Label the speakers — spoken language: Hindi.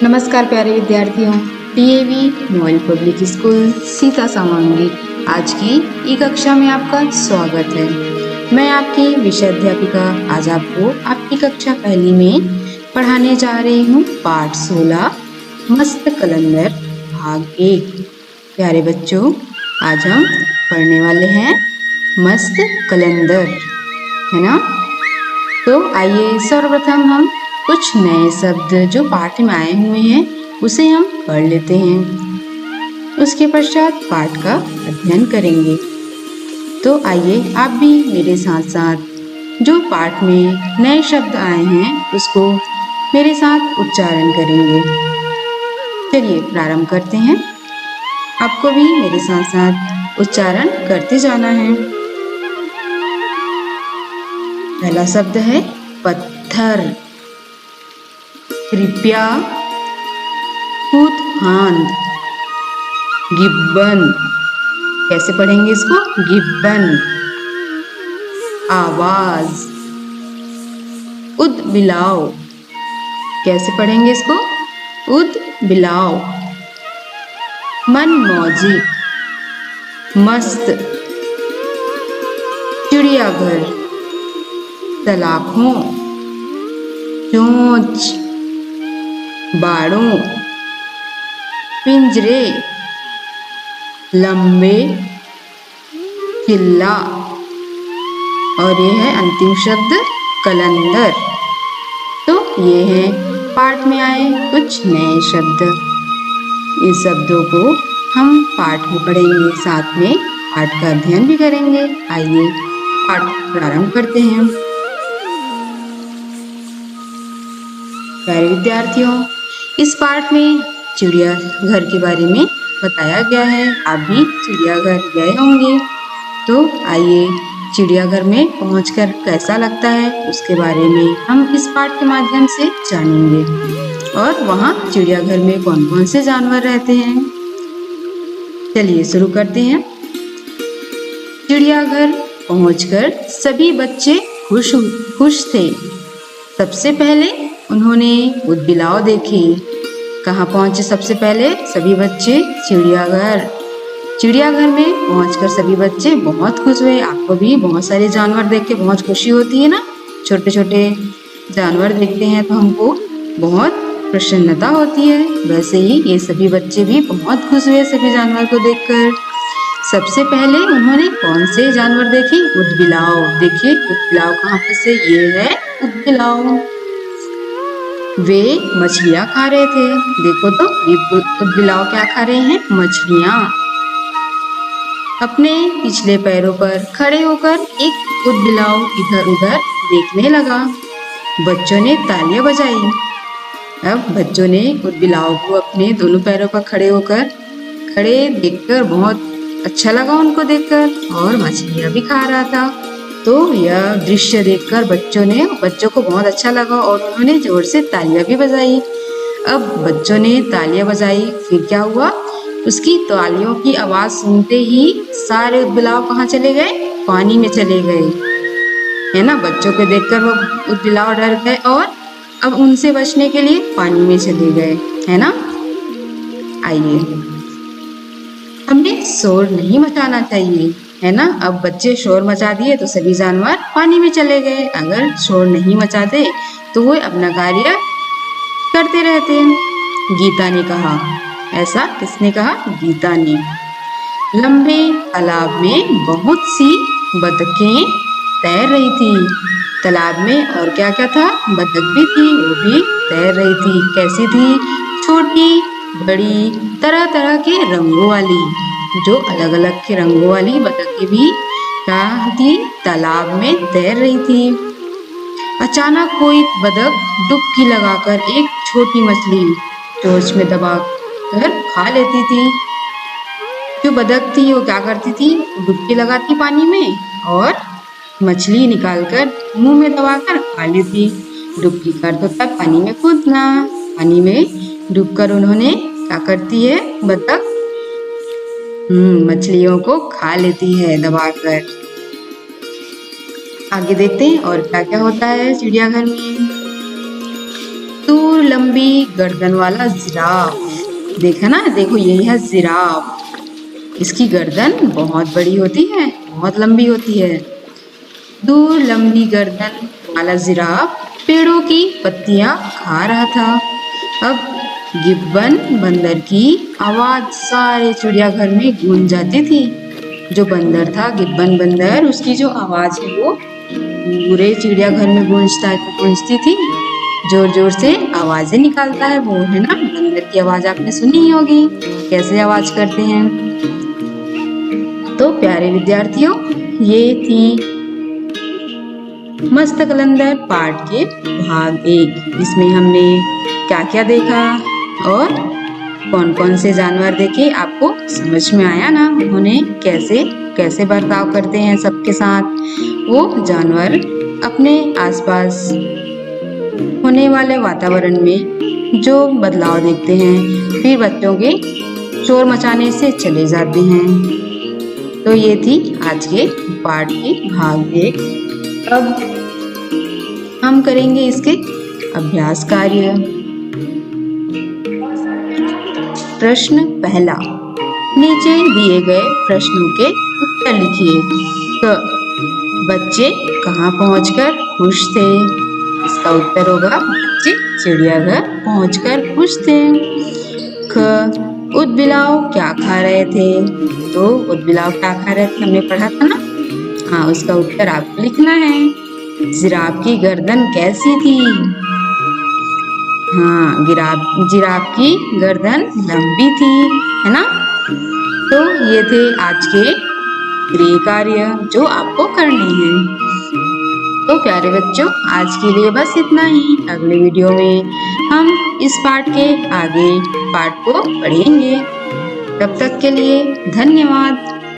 Speaker 1: नमस्कार प्यारे विद्यार्थियों, TAV model public school Sita सामांगी आज की ई कक्षा में आपका स्वागत है। मैं आपकी विषय अध्यापिका आज आपको आपकी कक्षा पहली में पढ़ाने जा रही हूँ पाठ 16 मस्त कलंदर भाग 1। प्यारे बच्चों, आज हम पढ़ने वाले हैं मस्त कलंदर, है ना। तो आइए सर्वप्रथम हम कुछ नए शब्द जो पाठ में आए हुए हैं उसे हम पढ़ लेते हैं। उसके पश्चात पाठ का अध्ययन करेंगे। तो आइए आप भी मेरे साथ साथ जो पाठ में नए शब्द आए हैं उसको मेरे साथ उच्चारण करेंगे। चलिए प्रारंभ करते हैं। आपको भी मेरे साथ साथ उच्चारण करते जाना है। पहला शब्द है पत्थर। कृपया, कूदफांद, गिब्बन। कैसे पढ़ेंगे इसको? गिब्बन। आवाज, उदबिलाव। कैसे पढ़ेंगे इसको? उदबिलाव। मनमौजी, मस्त। चिड़ियाघर, सलाखों, चोंच, बाड़ों, पिंजरे, लंबे, किल्ला। और ये है अंतिम शब्द कलंदर। तो ये है पाठ में आए कुछ नए शब्द। इन शब्दों को हम पाठ में पढ़ेंगे, साथ में पाठ का अध्ययन भी करेंगे। आइए पाठ प्रारंभ करते हैं। प्यारे विद्यार्थियों, इस पाठ में चिड़ियाघर के बारे में बताया गया है। आप भी चिड़ियाघर गए होंगे, तो आइए चिड़ियाघर में पहुंचकर कैसा लगता है उसके बारे में हम इस पाठ के माध्यम से जानेंगे। और वहाँ चिड़ियाघर में कौन कौन से जानवर रहते हैं। चलिए शुरू करते हैं। चिड़ियाघर पहुंचकर सभी बच्चे खुश थे। सबसे पहले उन्होंने उदबिलाव देखे। कहाँ पहुंचे सबसे पहले? सभी बच्चे चिड़ियाघर। चिड़ियाघर में पहुंचकर सभी बच्चे बहुत खुश हुए। आपको भी बहुत सारे जानवर देख के बहुत खुशी होती है ना। छोटे छोटे जानवर देखते हैं तो हमको बहुत प्रसन्नता होती है। वैसे ही ये सभी बच्चे भी बहुत खुश हुए सभी जानवर को देखकर। सबसे पहले उन्होंने कौन से जानवर देखे? उदबिलाव। देखिए उदबिलाव कहाँ पर से? ये है उदबिलाव। वे मछलियाँ खा रहे थे। देखो तो उदबिलाव क्या खा रहे हैं? मछलियाँ। अपने पिछले पैरों पर खड़े होकर एक उदबिलाव इधर उधर देखने लगा। बच्चों ने तालियां बजाई। अब बच्चों ने उदबिलाव को अपने दोनों पैरों पर खड़े देखकर बहुत अच्छा लगा उनको देखकर, और मछलियाँ भी खा रहा था। तो यह दृश्य देखकर बच्चों को बहुत अच्छा लगा और उन्होंने जोर से तालियां भी बजाई। अब बच्चों ने तालियां बजाई, फिर क्या हुआ? उसकी तालियों की आवाज सुनते ही सारे उदबिलाव कहाँ चले गए? पानी में चले गए, है ना। बच्चों को देखकर वो उदबिलाव डर गए और अब उनसे बचने के लिए पानी में चले गए, है ना। आइए, हमें शोर नहीं मचाना चाहिए, है ना। अब बच्चे शोर मचा दिए तो सभी जानवर पानी में चले गए। अगर शोर नहीं मचाते तो वो अपना कार्य करते रहते। गीता ने कहा। ऐसा किसने कहा? गीता ने। लंबे तालाब में बहुत सी बतखें तैर रही थी। तालाब में और क्या क्या था? बतख भी थी, वो भी तैर रही थी। कैसी थी? छोटी बड़ी तरह तरह के रंगों वाली, जो अलग अलग के रंगों वाली बतखें भी क्या थी? तालाब में तैर रही थी। अचानक कोई बतख डुबकी लगाकर एक छोटी मछली चोंच में दबाकर खा लेती थी। जो बतख थी वो क्या करती थी? डुबकी लगाती पानी में और मछली निकालकर मुंह में दबाकर खा लेती। डुबकी कर तो तब पानी में कूदना। पानी में डूबकर उन्होंने क्या करती है? बतख मछलियों को खा लेती है दबाकर। आगे देखते हैं और क्या क्या होता है चिड़ियाघर में। दूर लंबी गर्दन वाला जिराफ। देखा ना, देखो यही है जिराफ। इसकी गर्दन बहुत बड़ी होती है, बहुत लंबी होती है। दूर लंबी गर्दन वाला जिराफ पेड़ों की पत्तियां खा रहा था। अब गिब्बन बंदर की आवाज सारे चिड़ियाघर में गूंज जाती थी। जो बंदर था गिब्बन बंदर, उसकी जो आवाज है वो पूरे चिड़ियाघर में गूंजती थी। जोर जोर से आवाजें निकालता है वो, है ना। बंदर की आवाज आपने सुनी ही होगी, कैसे आवाज करते हैं। तो प्यारे विद्यार्थियों, ये थी मस्त कलंदर पाठ के भाग 1। इसमें हमने क्या क्या देखा और कौन कौन से जानवर देखे, आपको समझ में आया ना। उन्होंने कैसे कैसे बर्ताव करते हैं सबके साथ। वो जानवर अपने आसपास होने वाले वातावरण में जो बदलाव देखते हैं, फिर बच्चों के शोर मचाने से चले जाते हैं। तो ये थी आज के पाठ की भाग 1। अब हम करेंगे इसके अभ्यास कार्य। प्रश्न पहला, नीचे दिए गए प्रश्नों के उत्तर लिखिए। क, बच्चे कहाँ पहुंचकर खुश थे? इसका उत्तर होगा बच्चे चिड़ियाघर पहुंचकर खुश थे। ख, ऊदबिलाव क्या खा रहे थे? तो ऊदबिलाव क्या खा रहे थे हमने पढ़ा था ना। हाँ, उसका उत्तर आपको लिखना है। जिराफ की गर्दन कैसी थी? हाँ, जिराफ की गर्दन लंबी थी, है ना। तो ये थे आज के गृह कार्य जो आपको करने हैं। तो प्यारे बच्चों, आज के लिए बस इतना ही। अगले वीडियो में हम इस पाठ के आगे पाठ को पढ़ेंगे। तब तक के लिए धन्यवाद।